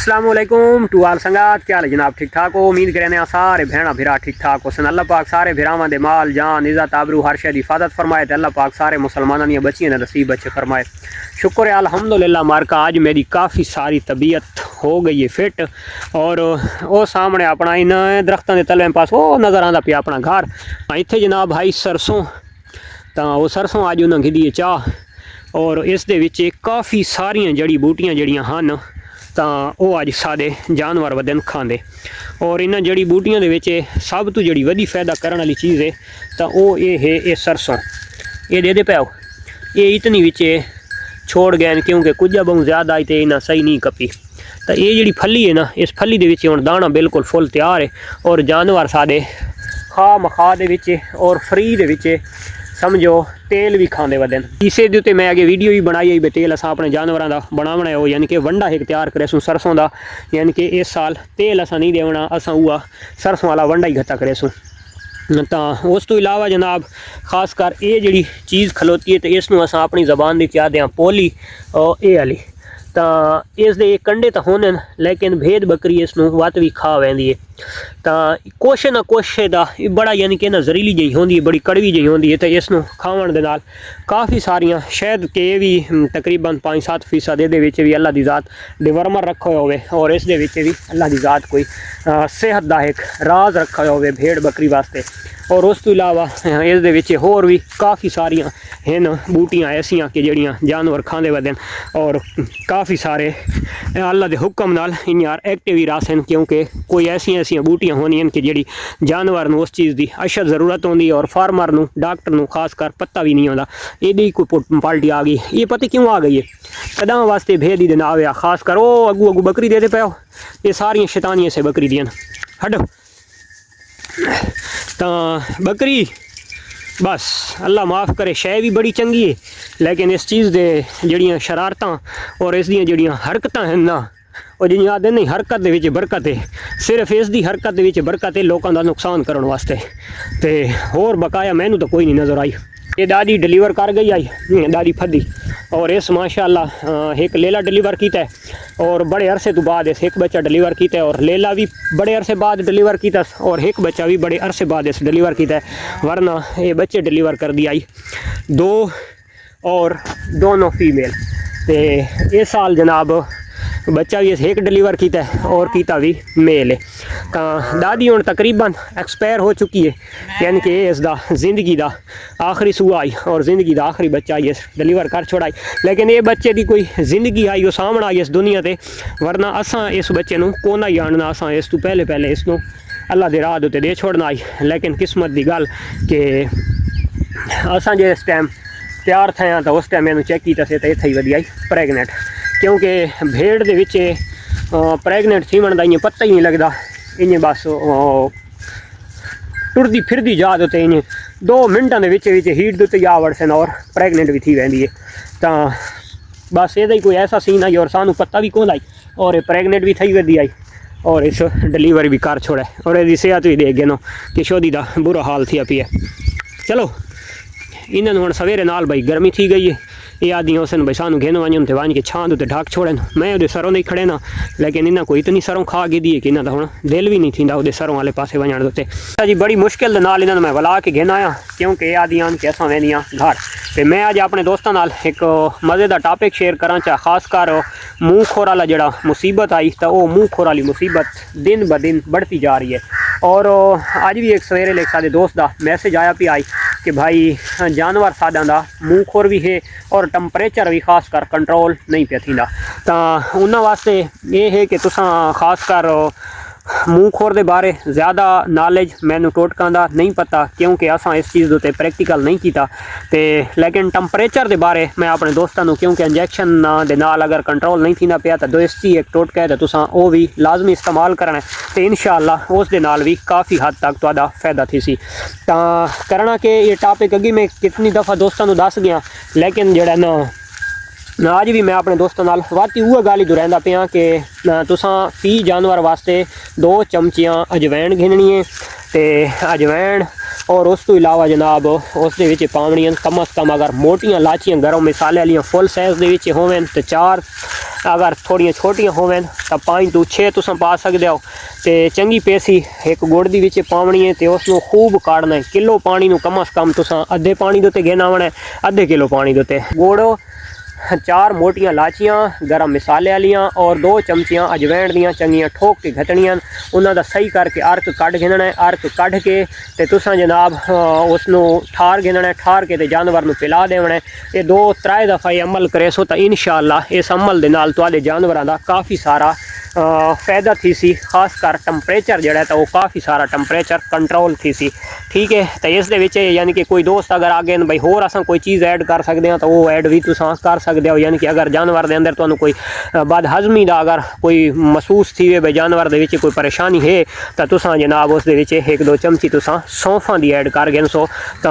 अस्सलामुअलैकुम टू आल संगात, क्या हाल है जनाब? ठीक ठाक हो? उम्मीद करें सारे भैन भिरा ठीक ठाक हो। अल्लाह पाक सारे भिरावां दे माल जान इज़्ज़त आबरू हर शे दी हिफाजत फरमाए ते अल्लाह पाक सारे मुसलमानां दी बच्चियां दे नसीब अच्छे फरमाए। शुक्र है अल्हम्दुलिल्लाह मारका आज मेरी काफ़ी सारी तबीयत हो गई है फिट। और वो सामने अपना इन दरख्तों के तले पास वो नज़र आता पिया अपना घर। इत्थे जनाब भाई सरसों, तो वो सरसों अज उन्हें गिदी है चाह और इस दे विच काफ़ी सारियां जड़ी बूटियां जड़ियां हन तो वो अज सारे जानवर वदन खाते। और इन्होंने जड़ी बूटियां दे विच सब तो जड़ी वधी फायदा करने वाली चीज़ है तो वो ये है ये सरसों। ये दे पाओ ये इतनी विच छोड़ गए क्योंकि कुछ बहुत ज़्यादा आई तो इन्हें सही नहीं कपी। तो ये जी फली है ना, इस फली के हुण दाना बिल्कुल फुल तैयार है और जानवर सारे खा मखा दे और फ्री दे समझो तेल भी खाते वदन। इसे उत्ते मैं अगे वीडियो भी बनाई है तेल असा अपने जानवरों का बनावना हो, यानी कि वंडा एक तैयार करेसूँ सरसों का। यानी कि इस साल तेल असा नहीं देवना, असा हुआ सरसों वाला वंडा ही इकट्ठा करेसूँ। तो उस तो इलावा जनाब खास कर ये जी चीज़ खलोती है तो इसनों असा अपनी जबान की क्या दें पोली और ये वाली। तो इस दे कंडे तो होने लेकिन भेद बकरी इसनों वत भी खा वैंदी है। तो कुछ ना कुछ दा बड़ा यानी कि ना जहरीली जी होंगी है, बड़ी कड़वी जी होंगी है। तो इसनों खावन दे नाल काफ़ी सारियां शायद के भी तकरीबन 5-7% ये भी अल्लाह की ज़ात डिवर्मर रखा होवे और इस दे विच भी अल्लाह की ज़ात कोई सेहत का एक राज रखा होवे भेड़ बकरी वास्ते। और उस तो इलावा इस दे विच होर भी काफ़ी सारियां हैं बूटियां ऐसियां कि जड़ियाँ जानवर खाते वदन और काफ़ी सारे अल्लाह के हुक्म नाल इन्यार एक्टिव ही रासन, क्योंकि कोई ऐसियां बूटियां होनियां कि जी जानवर नूं उस चीज़ की अशद ज़रूरत होंगी और फार्मर नूं डॉक्टर नूं खास कर पता भी नहीं होता ये कोई पाल्टी आ गई। ये पता क्यों आ गई है? कदम वास्ते भेद ही ना आया खास कर वो अगू अगू बकरी देते पाओ ये सारियां शैतानियां से बकरी दियां हटो। तो बकरी बस अल्लाह माफ़ करे शय भी बड़ी चंगी है, लेकिन इस चीज़ दे जड़ियाँ शरारतां और इस दी जड़ियाँ हरकतां हैं ना और जिन्हें आदे नहीं हरकत दे विच बरकत है, सिर्फ इस दी हरकत दे विच बरकत है लोगों का नुकसान करने वास्ते। तो होर बकाया मैनू तो कोई नहीं नज़र आई। ये दादी डिलीवर कर गई आई दादी फदी और इस माशाअल्लाह एक लेला डिलीवर किया और बड़े अरसे तो बाद इस एक बच्चा डिलीवर किया और लेला भी बड़े अरसे बाद डिलीवर किया और एक बच्चा भी बड़े अरसे बाद इस डिलीवर किया। वरना ये बच्चे डिलीवर कर दी आई 2 और दोनों फीमेल। तो इस साल जनाब बच्चा भी एक डिलीवर किया और किता भी मेल है। तो दादी हुण तकरीबन एक्सपायर हो चुकी है, यानी कि इसका ज़िंदगी का आखिरी सूआ आई और ज़िंदगी का आखिरी बच्चा आई इस डिलीवर कर छोड़ाई। लेकिन ये बच्चे की कोई ज़िंदगी आई वो सामने आई इस दुनिया से, वरना असा इस बच्चे को कोना ही आणना, असा इस तो पहले इसनों अल्लाह के राह उत्ते दे छोड़ना आई। लेकिन किस्मत की गल कि असा जो इस टाइम तैयार थे तो उस टाइम मैंने चेक किया तो इत्थे ही वधी आई प्रैगनेंट, क्योंकि भेड़ दे विच प्रैगनेंट थीवन का इं पता ही नहीं लगता। इं बस टुरदी फिरदी जा तो इं 2 मिनटों के हीट के उत्ते आ वड़सन और प्रैगनेंट भी थी वैंदी है। तो बस ये कोई ऐसा सीन आई और सानू पता भी कौन आई और ये प्रैगनेंट भी थी वधी आई और इस डिलीवरी भी कर छोड़ा और यदि सेहत भी देख गए कि शोदी का बुरा हाल थी पी है। चलो इन्होंने हम सवेरे नाल भाई गर्मी थी गई है, ये आदियाँ उसन भाई सानू घेन वजन तो वन के छां उत्ते ढक छोड़न। मैं वो सरों नहीं खड़े ना, लेकिन इन्हें कोई इतनी सरों खा गी दी है कि इन्हों का हम दिल भी नहीं थी वो सरों वाले पासे वजन उत्ते जी बड़ी मुश्किल नाल इन्होंने मैं वला के घेन आया, क्योंकि ये आदियाँ कि असां वेंदियां घर। तो मैं अज अपने दोस्तों नाल एक मज़े का टॉपिक शेयर करा चाह, खास कर मूँह खोर वाला जड़ा मुसीबत आई तो वो मूँह खोर वाली मुसीबत दिन ब दिन बढ़ती जा रही है। और अज भी एक सवेरे एक सारे दोस्त का मैसेज आया भी आई कि भाई जानवर सादा का मूँह खोर भी है और टंपरेचर भी खास कर कंट्रोल नहीं पे थींदा। तो उन्होंने वास्ते ये है कि तुसां खास कर मूँह खोर के बारे ज़्यादा नॉलेज मैनू टोटकां दा नहीं पता, क्योंकि असां इस चीज़ उत्ते प्रैक्टिकल नहीं किया। तो लेकिन टंपरेचर के बारे मैं अपने दोस्तों को, क्योंकि इंजैक्शन दे नाल अगर कंट्रोल नहीं थींदा पिया तो देसी एक टोटका है तो तुसां वो भी लाजमी इस्तेमाल करना है। तो इंशाअल्लाह उस दे नाल भी काफ़ी हद तक तुहाडा फायदा थी सी। तो करना कि ये टॉपिक अगे मैं कितनी दफ़ा दोस्तों को दस गया, लेकिन जड़ा ना अज भी मैं अपने दोस्तों नाल वाती उह गल ही दोहरांदा पिया कि तुसां फी जानवर वास्ते 2 चमचियां अजवैन गिननी है। तो अजवैन और उस तो इलावा जनाब उस दे विच पावणियां कम अज़ कम अगर मोटियां लाचियां गर्म मसाले वाली फुल साइज़ दे विच होवन तो 4 अगर थोड़ियां छोटियां होवन तो 5 ਤੋਂ 6 तुम पा सकते हो। तो चंगी पेसी एक गुड़ दी विच पावनी है तो उसनू खूब काढ़ना है। किलो पानी नू कम अज़ कम तुम अद्धे पानी दे घेना होना है, अद्धे किलो पानी दे गुड़, 4 मोटियां लाचियां गरम मसाले वालियां और 2 चमचियां अजवैन दियां चंगियां ठोक के घटनियां उन्हां दा सही करके अर्क कढ़ घेना है। अर्क कढ़ के ते तुसां जनाब उसनू ठार घेना है। ठार के ते जानवर नू पिला देना है। ये 2-3 दफ़ा ये अमल करे सो तो इंशाअल्लाह इस अमल दे नाल तुहाडे जानवरां दा काफ़ी सारा फ़ायदा थी सी। खास कर टंपरेचर जड़ा तो वो काफ़ी सारा टंपरेचर कंट्रोल थी सी। ठीक है, तो इस दे विच यानी कि कोई दोस्त अगर आ गए भाई होर असां कोई चीज़ ऐड कर सकते हैं तो वो ऐड भी तुसां कर सकते हो। यानी कि अगर जानवर के अंदर तुहानू कोई बदहज़मी का अगर कोई महसूस थी भाई जानवर के विच कोई परेशानी है तो तुसां जनाब उस दे विच 1-2 चमची तुसां सौंफां दी ऐड कर गए सो तो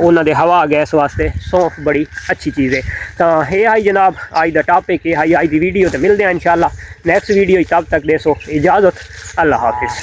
उन्हां दे हवा गैस वास्ते सौंफ बड़ी अच्छी चीज़ है। तो ये आई जनाब अज दा टॉपिक, ये आई अज दी वीडियो। तो मिलते हैं इंशाअल्लाह नेक्स्ट वीडियो। तब तक दे सो इजाज़त, अल्लाह हाफिज़।